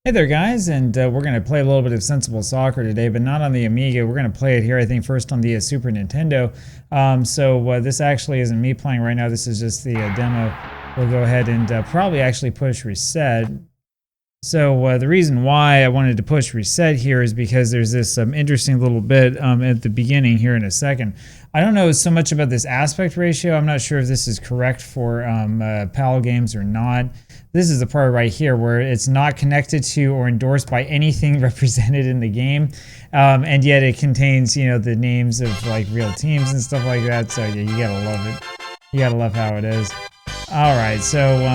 Hey there, guys, and we're going to play a little bit of Sensible Soccer today, but not on the Amiga. We're going to play it here, I think, first on the Super Nintendo. This actually isn't me playing right now. This is just the demo. We'll go ahead and probably actually push reset. So the reason why I wanted to push reset here is because there's this interesting little bit at the beginning here in a second. I don't know so much about this aspect ratio. I'm not sure if this is correct for PAL games or not. This is the part right here where it's not connected to or endorsed by anything represented in the game, and yet it contains, you know, the names of like real teams and stuff like that. So yeah, you gotta love it. You gotta love how it is. All right, so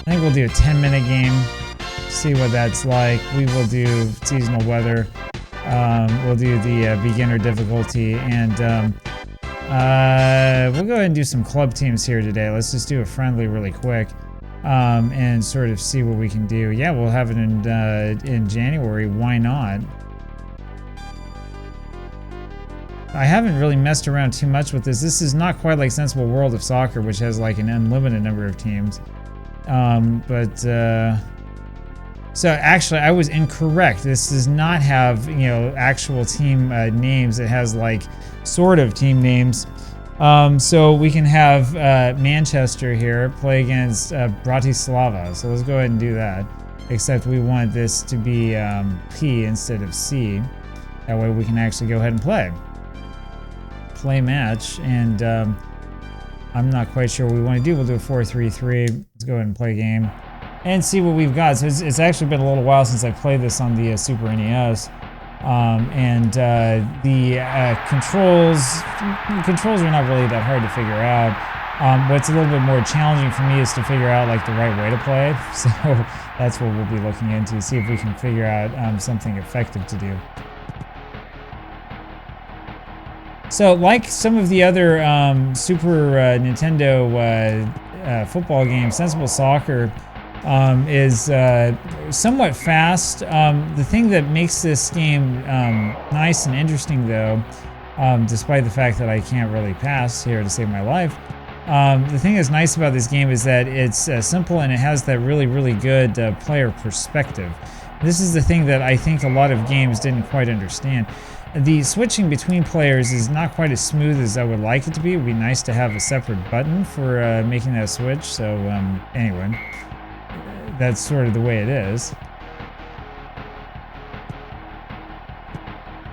I think we'll do a 10-minute game. See what that's like. We will do seasonal weather. We'll do the beginner difficulty, and we'll go ahead and do some club teams here today. Let's just do a friendly really quick, and sort of see what we can do. Yeah, we'll have it in January. Why not? I haven't really messed around too much with this. This is not quite like Sensible World of Soccer, which has like an unlimited number of teams. So actually I was incorrect. This does not have, you know, actual team names. It has like sort of team names. So we can have Manchester here play against Bratislava. So let's go ahead and do that. Except we want this to be P instead of C. That way we can actually go ahead and play. Play match, and I'm not quite sure what we want to do. We'll do a 4-3-3. Let's go ahead and play a game and see what we've got. So it's actually been a little while since I played this on the Super NES. The controls are not really that hard to figure out. What's a little bit more challenging for me is to figure out like the right way to play. So that's what we'll be looking into, see if we can figure out something effective to do. So like some of the other Super Nintendo football games, Sensible Soccer is somewhat fast. The thing that makes this game nice and interesting, though, despite the fact that I can't really pass here to save my life, the thing that's nice about this game is that it's simple and it has that really, really good player perspective. This is the thing that I think a lot of games didn't quite understand. The switching between players is not quite as smooth as I would like it to be. It would be nice to have a separate button for making that switch. So anyway, that's sort of the way it is.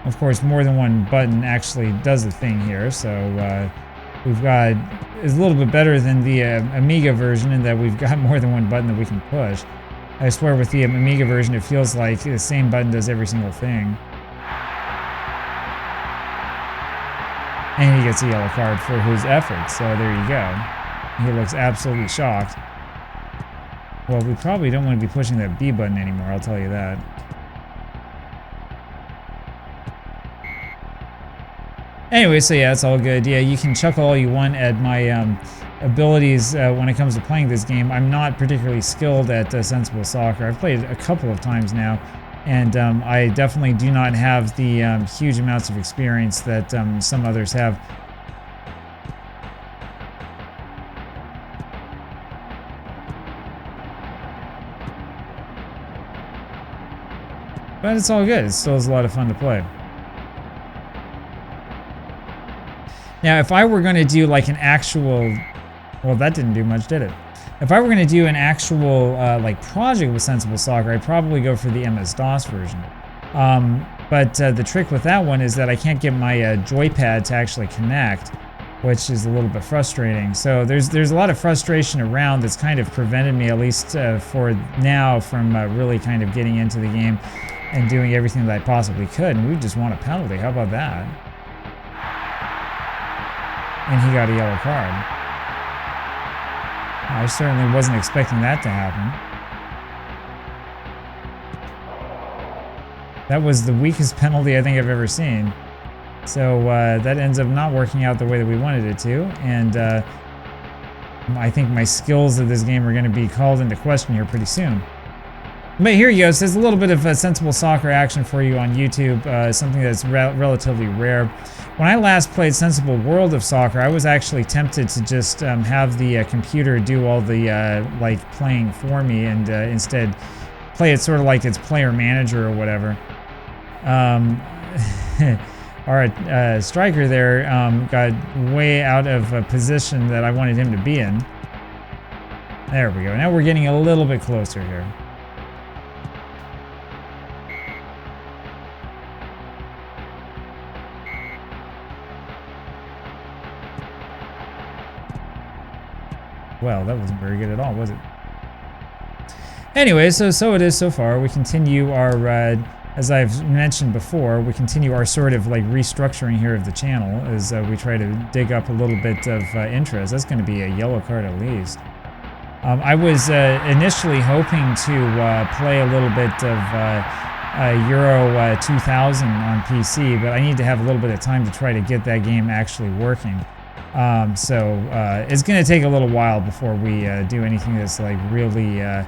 Of course, more than one button actually does the thing here. So we've got, it's a little bit better than the Amiga version in that we've got more than one button that we can push. I swear with the Amiga version, it feels like the same button does every single thing. And he gets a yellow card for his efforts, so there you go. He looks absolutely shocked. Well, we probably don't want to be pushing that B button anymore, I'll tell you that. Anyway, so yeah, it's all good. Yeah, you can chuckle all you want at my abilities when it comes to playing this game. I'm not particularly skilled at Sensible Soccer. I've played it a couple of times now. And I definitely do not have the huge amounts of experience that some others have. But it's all good. It still is a lot of fun to play. Now, if I were going to do like an actual... Well, that didn't do much, did it? If I were going to do an actual like project with Sensible Soccer, I'd probably go for the MS-DOS version. But the trick with that one is that I can't get my joypad to actually connect, which is a little bit frustrating. So there's a lot of frustration around that's kind of prevented me, at least for now, from really kind of getting into the game and doing everything that I possibly could. And we just want a penalty. How about that? And he got a yellow card. I certainly wasn't expecting that to happen. That was the weakest penalty I think I've ever seen. So that ends up not working out the way that we wanted it to. And I think my skills of this game are going to be called into question here pretty soon. But here you go. So there's a little bit of sensible soccer action for you on YouTube, something that's relatively rare. When I last played Sensible World of Soccer, I was actually tempted to just have the computer do all the like playing for me, and instead play it sort of like it's player manager or whatever. Our striker there got way out of a position that I wanted him to be in. There we go. Now we're getting a little bit closer here. Well, that wasn't very good at all, was it? Anyway, so it is so far. We continue our, as I've mentioned before, we continue our sort of like restructuring here of the channel as we try to dig up a little bit of interest. That's going to be a yellow card at least. I was initially hoping to play a little bit of Euro 2000 on PC, but I need to have a little bit of time to try to get that game actually working. So it's going to take a little while before we do anything that's like really, I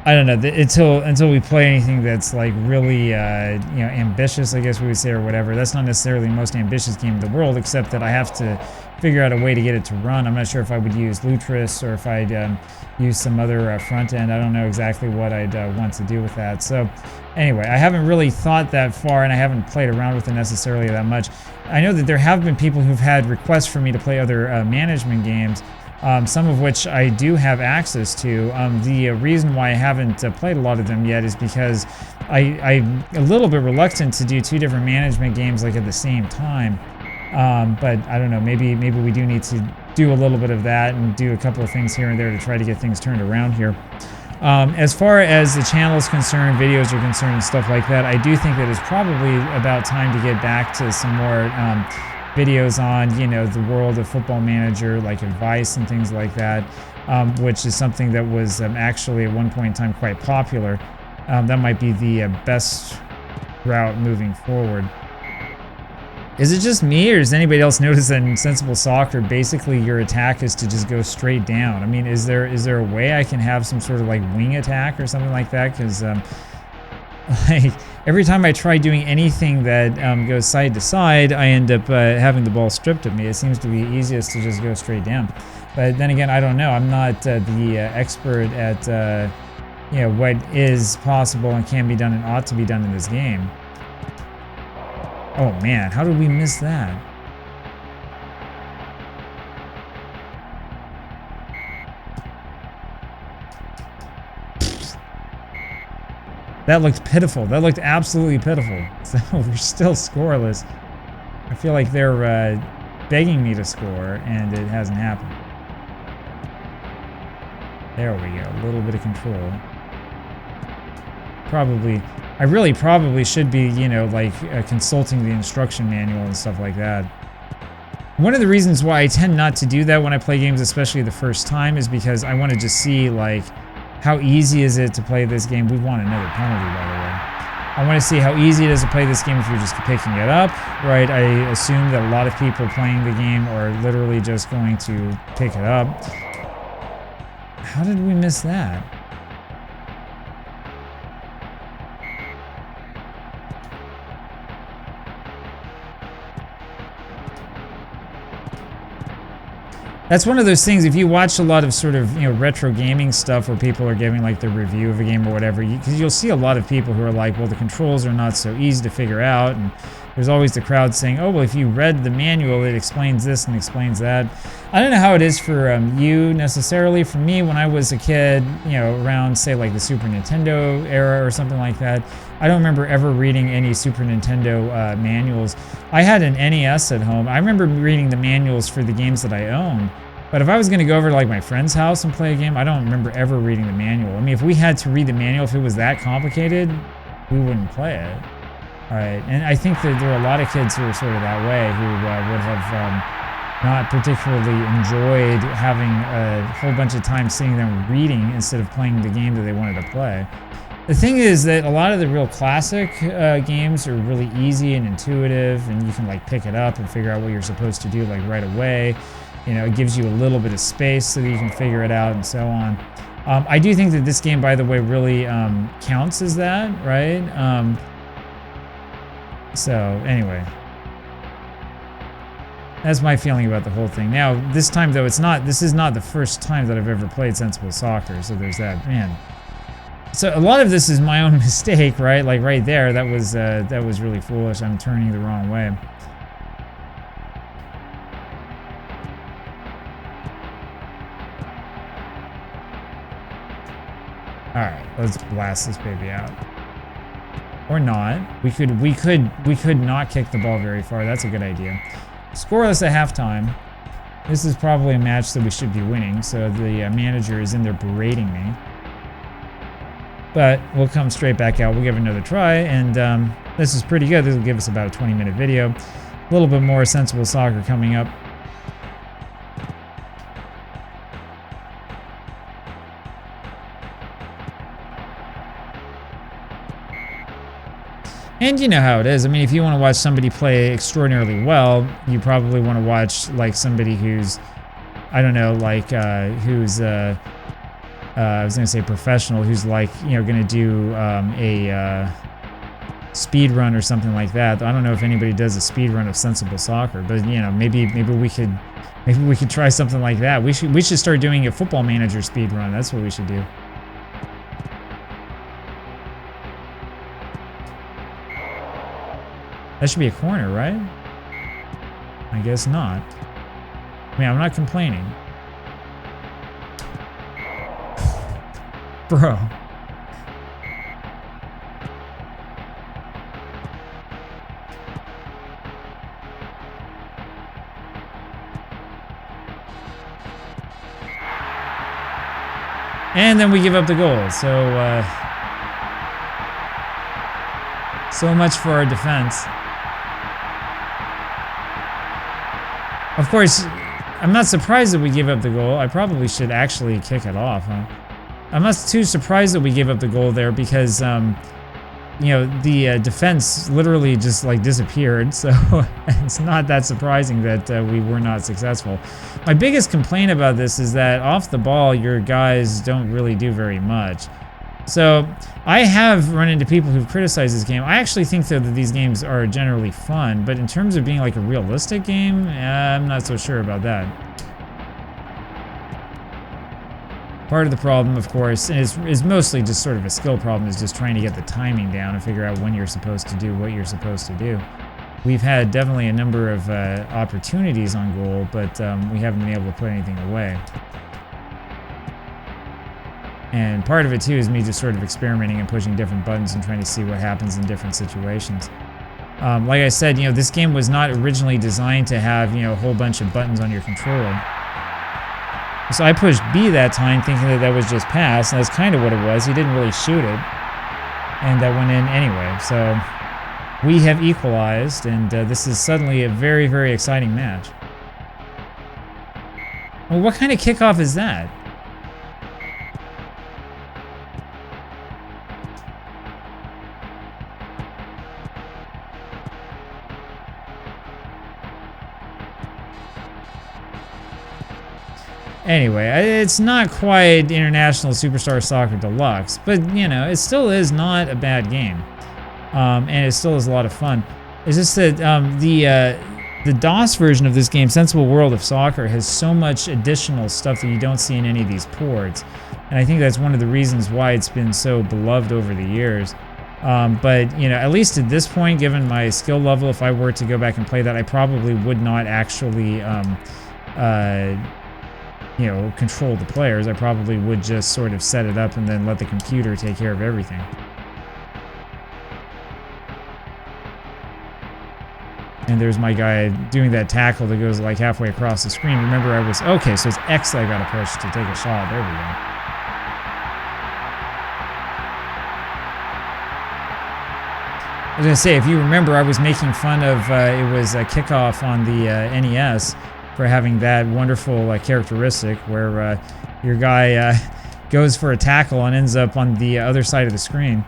don't know, until we play anything that's like really, ambitious, I guess we would say, or whatever. That's not necessarily the most ambitious game in the world, except that I have to figure out a way to get it to run. I'm not sure if I would use Lutris or if I'd use some other front end. I don't know exactly what I'd want to do with that. So anyway, I haven't really thought that far, and I haven't played around with it necessarily that much. I know that there have been people who've had requests for me to play other management games, some of which I do have access to. The reason why I haven't played a lot of them yet is because I'm a little bit reluctant to do two different management games like at the same time. But I don't know, maybe we do need to do a little bit of that and do a couple of things here and there to try to get things turned around here. As far as the channel is concerned, videos are concerned, and stuff like that, I do think that it's probably about time to get back to some more videos on, the world of Football Manager, like advice and things like that, which is something that was actually at one point in time quite popular. That might be the best route moving forward. Is it just me, or does anybody else notice that in Sensible Soccer, basically your attack is to just go straight down? I mean, is there a way I can have some sort of like wing attack or something like that? Because like every time I try doing anything that goes side to side, I end up having the ball stripped of me. It seems to be easiest to just go straight down. But then again, I don't know. I'm not the expert at what is possible and can be done and ought to be done in this game. Oh man, how did we miss that? That looked pitiful. That looked absolutely pitiful. So we're still scoreless. I feel like they're begging me to score, and it hasn't happened. There we go. A little bit of control. I really probably should be, consulting the instruction manual and stuff like that. One of the reasons why I tend not to do that when I play games, especially the first time, is because I want to just see, how easy is it to play this game. We want another penalty, by the way. I want to see how easy it is to play this game if you're just picking it up, right? I assume that a lot of people playing the game are literally just going to pick it up. How did we miss that? That's one of those things, if you watch a lot of sort of, retro gaming stuff where people are giving like the review of a game or whatever, because you'll see a lot of people who are like, well, the controls are not so easy to figure out, and there's always the crowd saying, oh, well, if you read the manual, it explains this and explains that. I don't know how it is for you necessarily. For me, when I was a kid, around, say, like the Super Nintendo era or something like that, I don't remember ever reading any Super Nintendo manuals. I had an NES at home. I remember reading the manuals for the games that I owned. But if I was going to go over to like my friend's house and play a game, I don't remember ever reading the manual. I mean, if we had to read the manual, if it was that complicated, we wouldn't play it. All right, and I think that there are a lot of kids who are sort of that way, who would have not particularly enjoyed having a whole bunch of time sitting there reading instead of playing the game that they wanted to play. The thing is that a lot of the real classic games are really easy and intuitive, and you can like pick it up and figure out what you're supposed to do like right away. It gives you a little bit of space so that you can figure it out and so on. I do think that this game, by the way, really counts as that, right? So anyway, that's my feeling about the whole thing. Now, this time though, this is not the first time that I've ever played Sensible Soccer, so there's that. Man, so a lot of this is my own mistake, right? Like right there, that was really foolish. I'm turning the wrong way. All right, let's blast this baby out. Or not. We could not kick the ball very far. That's a good idea. Scoreless at halftime. This is probably a match that we should be winning, so the manager is in there berating me. But we'll come straight back out. We'll give it another try, and this is pretty good. This will give us about a 20-minute video. A little bit more Sensible Soccer coming up. And you know how it is. I mean, if you want to watch somebody play extraordinarily well, you probably want to watch like somebody who's, I don't know, like who's I was gonna say professional, who's like, you know, gonna do a speed run or something like that. I don't know if anybody does a speed run of Sensible Soccer, but you know, maybe we could try something like that. We should start doing a Football Manager speed run. That's what we should do. That should be a corner, right? I guess not. I mean, I'm not complaining. Bro. And then we give up the goal. So much for our defense. Of course, I'm not surprised that we gave up the goal. I probably should actually kick it off, huh? I'm not too surprised that we gave up the goal there because, you know, the defense literally just like disappeared. So it's not that surprising that we were not successful. My biggest complaint about this is that off the ball, your guys don't really do very much. So I have run into people who've criticized this game. I actually think though that these games are generally fun, but in terms of being like a realistic game, I'm not so sure about that. Part of the problem, of course, is mostly just sort of a skill problem, is just trying to get the timing down and figure out when you're supposed to do what you're supposed to do. We've had definitely a number of opportunities on goal, but we haven't been able to put anything away. And part of it too is me just sort of experimenting and pushing different buttons and trying to see what happens in different situations. Like I said, you know, this game was not originally designed to have, you know, a whole bunch of buttons on your controller. So I pushed B that time thinking that that was just pass, and that's kind of what it was. He didn't really shoot it, and that went in anyway. So we have equalized, and this is suddenly a very, very exciting match. Well, what kind of kickoff is that? Anyway, it's not quite International Superstar Soccer Deluxe, but, you know, it still is not a bad game. And it still is a lot of fun. It's just that the DOS version of this game, Sensible World of Soccer, has so much additional stuff that you don't see in any of these ports. And I think that's one of the reasons why it's been so beloved over the years. But, you know, at least at this point, given my skill level, if I were to go back and play that, I probably would not actually... you know, control the players. I probably would just sort of set it up and then let the computer take care of everything. And there's my guy doing that tackle that goes like halfway across the screen. Remember, I was... Okay, so it's X that I gotta push to take a shot. There we go. I was gonna say, if you remember, I was making fun of... it was a kickoff on the NES for having that wonderful characteristic where your guy goes for a tackle and ends up on the other side of the screen.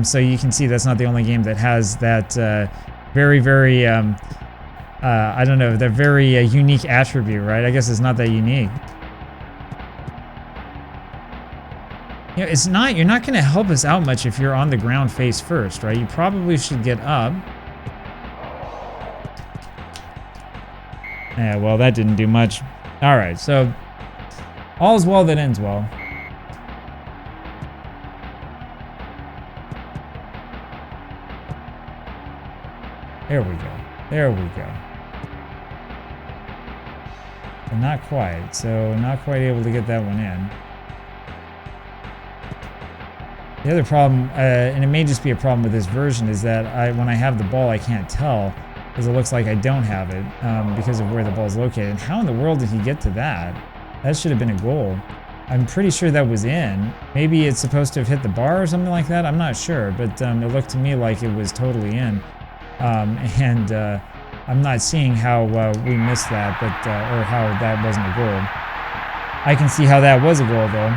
So you can see that's not the only game that has that very, very, I don't know, that very unique attribute, right? I guess it's not that unique. You know, you're not going to help us out much if you're on the ground face first, right? You probably should get up. Yeah, well, that didn't do much. All right, so all's well that ends well. There we go. There we go. But not quite. So not quite able to get that one in. The other problem, and it may just be a problem with this version, is that when I have the ball, I can't tell because it looks like I don't have it because of where the ball is located. And how in the world did he get to that? That should have been a goal. I'm pretty sure that was in. Maybe it's supposed to have hit the bar or something like that. I'm not sure, but it looked to me like it was totally in. I'm not seeing how we missed that, but or how that wasn't a goal. I can see how that was a goal, though.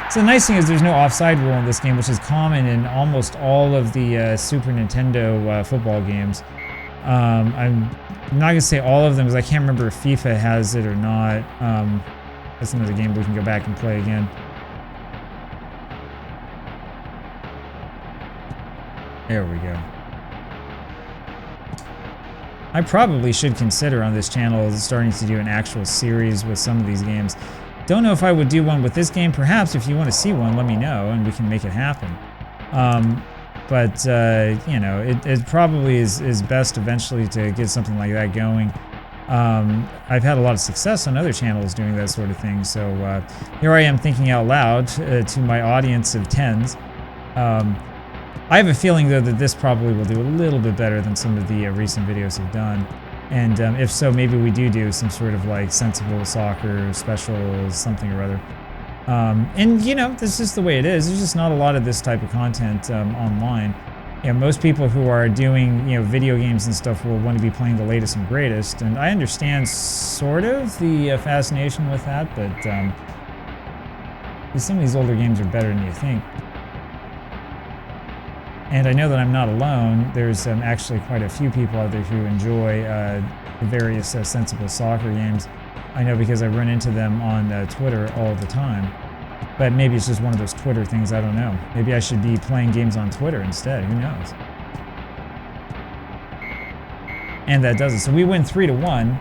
So the nice thing is there's no offside rule in this game, which is common in almost all of the Super Nintendo football games. I'm not going to say all of them because I can't remember if FIFA has it or not. That's another game we can go back and play again. There we go. I probably should consider on this channel starting to do an actual series with some of these games. Don't know if I would do one with this game. Perhaps if you want to see one, let me know and we can make it happen. You know, it probably is best eventually to get something like that going. I've had a lot of success on other channels doing that sort of thing. So here I am thinking out loud to my audience of tens. I have a feeling, though, that this probably will do a little bit better than some of the recent videos have done. And if so, maybe we do some sort of like sensible soccer special something or other. And, you know, this is the way it is. There's just not a lot of this type of content online. You know, most people who are doing, you know, video games and stuff will want to be playing the latest and greatest. And I understand sort of the fascination with that, but some of these older games are better than you think. And I know that I'm not alone. There's actually quite a few people out there who enjoy the various sensible soccer games. I know because I run into them on Twitter all the time. But maybe it's just one of those Twitter things, I don't know. Maybe I should be playing games on Twitter instead, who knows? And that does it. So we win 3-1.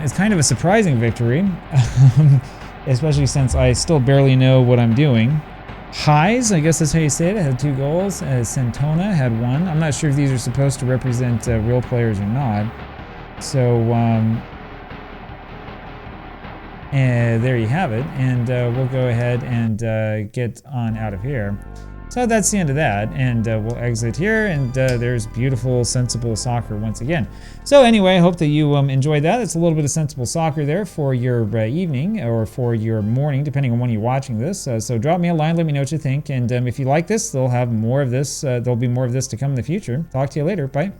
It's kind of a surprising victory, especially since I still barely know what I'm doing. Highs, I guess that's how you say it, had 2 goals. Centona had 1. I'm not sure if these are supposed to represent real players or not. So, there you have it. And we'll go ahead and get on out of here. So that's the end of that, and we'll exit here, and there's beautiful, sensible soccer once again. So anyway, I hope that you enjoyed that. It's a little bit of sensible soccer there for your evening or for your morning, depending on when you're watching this. So drop me a line, let me know what you think, and if you like this, they'll have more of this. There'll be more of this to come in the future. Talk to you later. Bye.